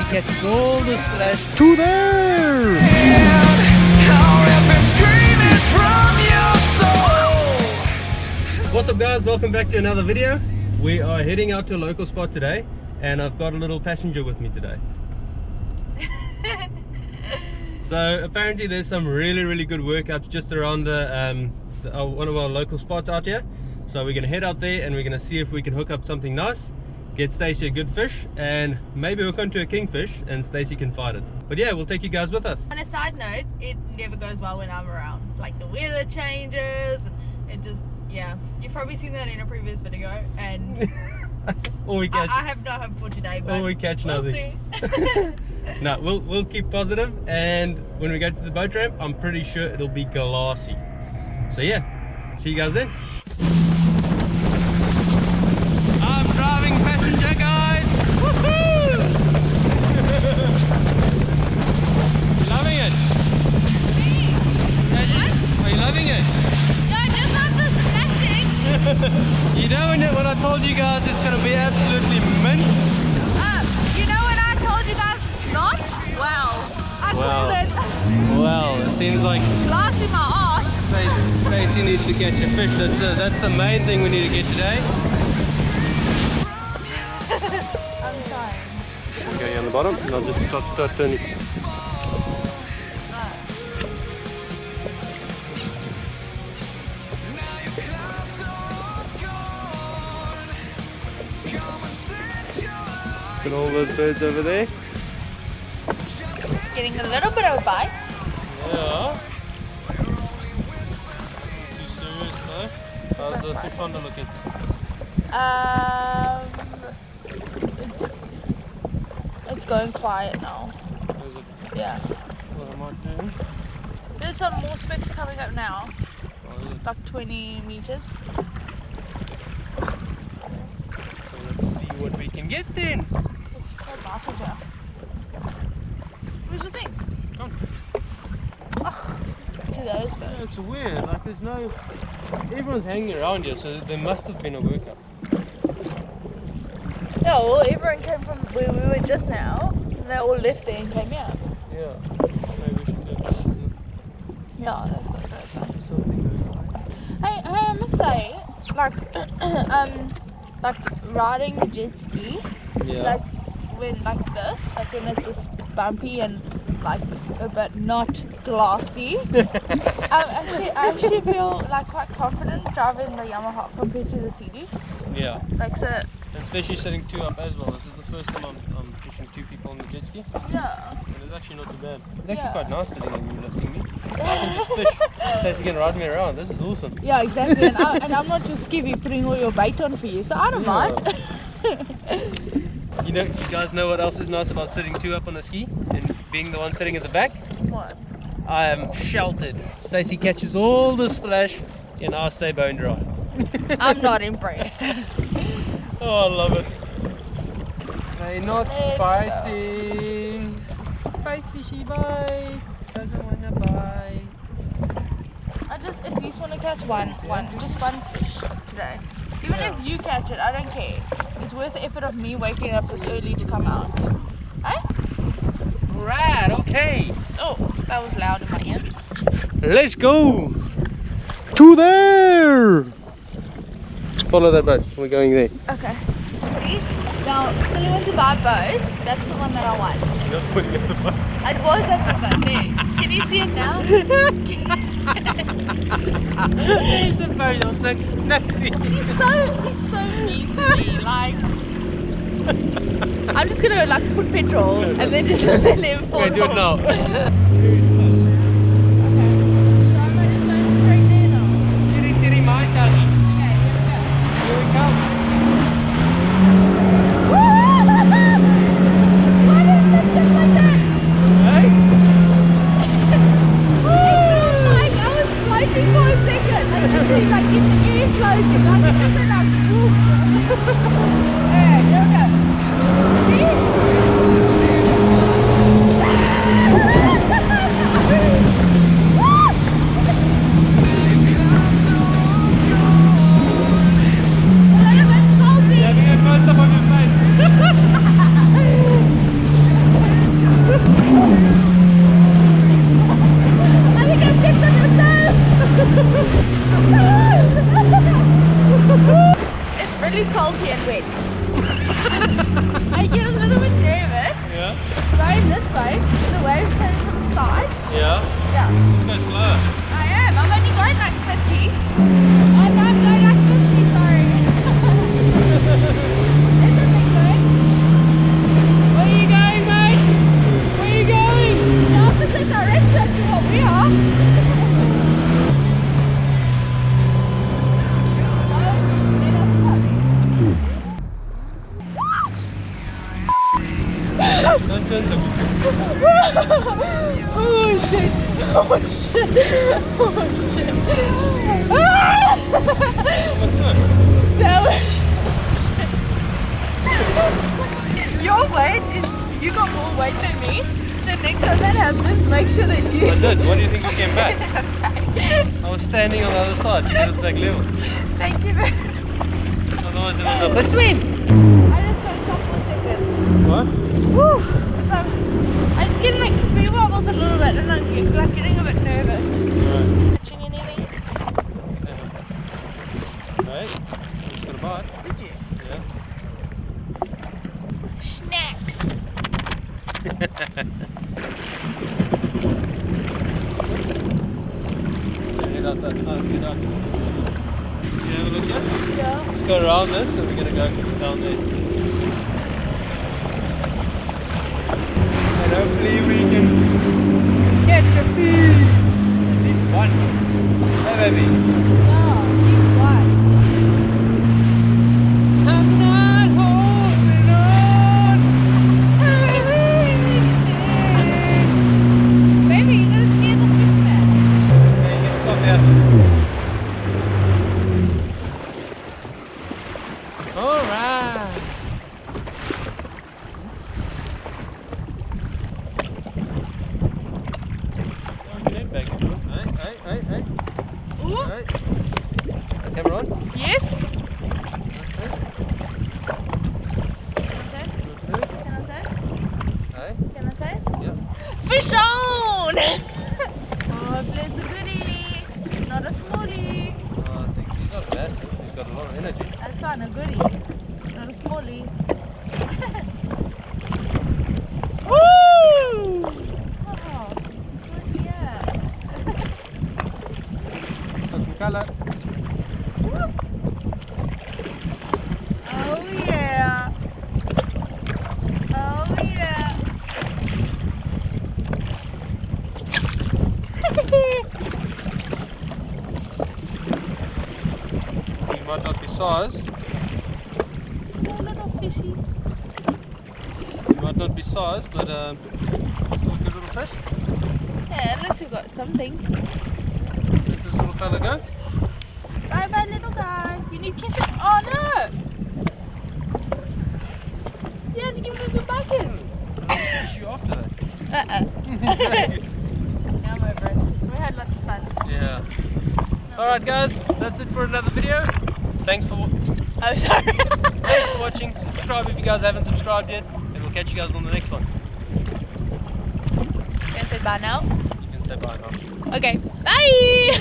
catches all the splash to there. What's up guys, welcome back to another video. We are heading out to a local spot today and I've got a little passenger with me today. So apparently there's some really good workouts just around the one of our local spots out here. So we're gonna head out there and we're gonna see if we can hook up something nice, get Staci a good fish, and maybe hook onto a kingfish and Staci can fight it. But yeah, we'll take you guys with us. On a side note, it never goes well when I'm around. Like the weather changes, it just, yeah. You've probably seen that in a previous video, and or we catch, I have no hope for today, but or we catch nothing. See. No, we'll keep positive, and when we go to the boat ramp, I'm pretty sure it'll be glassy. So yeah, see you guys then. I'm driving passenger, guys. Woohoo! Loving it. Are you loving it? Yeah, just not the splashing. You know when I told you guys it's gonna be absolutely mint. You know when I told you guys it's not? Well, I called it. Well, it seems like Glass in my arse. Staci needs to catch a fish. That's the main thing we need to get today. I'm trying. Okay, on the bottom, and I'll just start turning. Look at all those birds over there. Getting a little bit of a bite. Yeah. You serious, no? How's the fish pond looking? It's going quiet now. Is it? Yeah. What am I doing? There's some more specks coming up now. Oh, is it? Like 20 meters. So let's see what we can get then. It's so dark here. Where's the thing? Come on. Oh, to those Yeah, birds. it's weird, like there's no... Everyone's hanging around here, so there must have been a workout. Yeah, well, everyone came from where we were just now. And they all left there and came here. Yeah, maybe we should do it. Yeah, let's go for it. Something. Hey, I must say, like riding the jet ski, Yeah. like when it's just bumpy and like a bit not glassy. I actually feel like quite confident driving the Yamaha compared to the CD. Yeah. Like so, Especially setting two up as well. This is the first time I'm pushing two people on the jet ski. yeah. And it's actually not too bad. It's actually Yeah. quite nice sitting and you lifting me. I can just fish. Staci can ride me around. This is awesome. Yeah, exactly. And I'm not just skivvy putting all your bait on for you, so I don't mind. You know, you guys know what else is nice about sitting two up on a ski and being the one sitting at the back? What? I am sheltered. Staci catches all the splash and I stay bone dry. I'm not impressed. Oh, I love it. They're not Let's fighting. Fight, fishy, bite. Doesn't wanna bite. I just at least want to catch just one fish today. Even Yeah. if you catch it, I don't care. It's worth the effort of me waking up this early to come out. Hey? Right, okay. Oh, that was loud in my ear. Let's go to there. Follow that boat. We're going there. Okay. See? Now, still want to buy boat. That's the one that I want. You're not putting up the boat. It was at the boat. There. Can you see it now? There's the boat. I was like Staci. He's so mean to me. Like, I'm just gonna like put petrol and then just let him fall. Okay, do it now. Okay. So I'm gonna just go straight there now. Tiri my touch. Okay, Here we come. Why did it look like that? Hey? Like I was floating for a second. Like actually like in the air floating. Like it wasn't like Alright, here we go. See? Don't turn them. Oh shit! Oh shit! Oh shit! Ah! That was your weight is, you got more weight than me. The next time that happens, make sure that you. I did. What do you think you came back? Okay. I was standing on the other side to get us back level. Thank you very much. Otherwise it was up. Let's swim! I just got stopped for a second. What? Woo! So, I was getting like speed wobbles a little bit and I was like getting a bit nervous. Alright. Catching anything? Right. Just got a bite. Did you? Yeah. Snacks. Get out that time, get out. You have a look yet? Yeah. Let's go around this and we're going to go down there. And hopefully we can catch a fish. At least one. Hey baby. Yeah, keep quiet. I'm not holding on. Baby, you gotta steer the fish man. Okay, get the top out. Alright. Hey. Ooh. Hey. Camera on? Yes. Okay. Can I say? Hey. Can I say? Yeah. Fish on! Oh, bless the goodie. Not a smallie. I think he's not massive. He's got a lot of energy. That's fine, a goodie. Not a smallie. Woo! Oh, good, yeah. Got some colour. Oh yeah. Oh yeah. He might not be sized. Oh, little fishy. He might not be sized, but still a good little fish. Yeah, unless you got something. Let this little fella go. Bye bye, little guy. You need kisses. Oh no! You have to give me some buckets. I'll fish you after that. Now I'm over it. We had lots of fun. Yeah. Alright guys, that's it for another video. Thanks for Oh, sorry. Thanks for watching. Subscribe if you guys haven't subscribed yet, and we'll catch you guys on the next one. You can say bye now. You can say bye now. Okay, bye!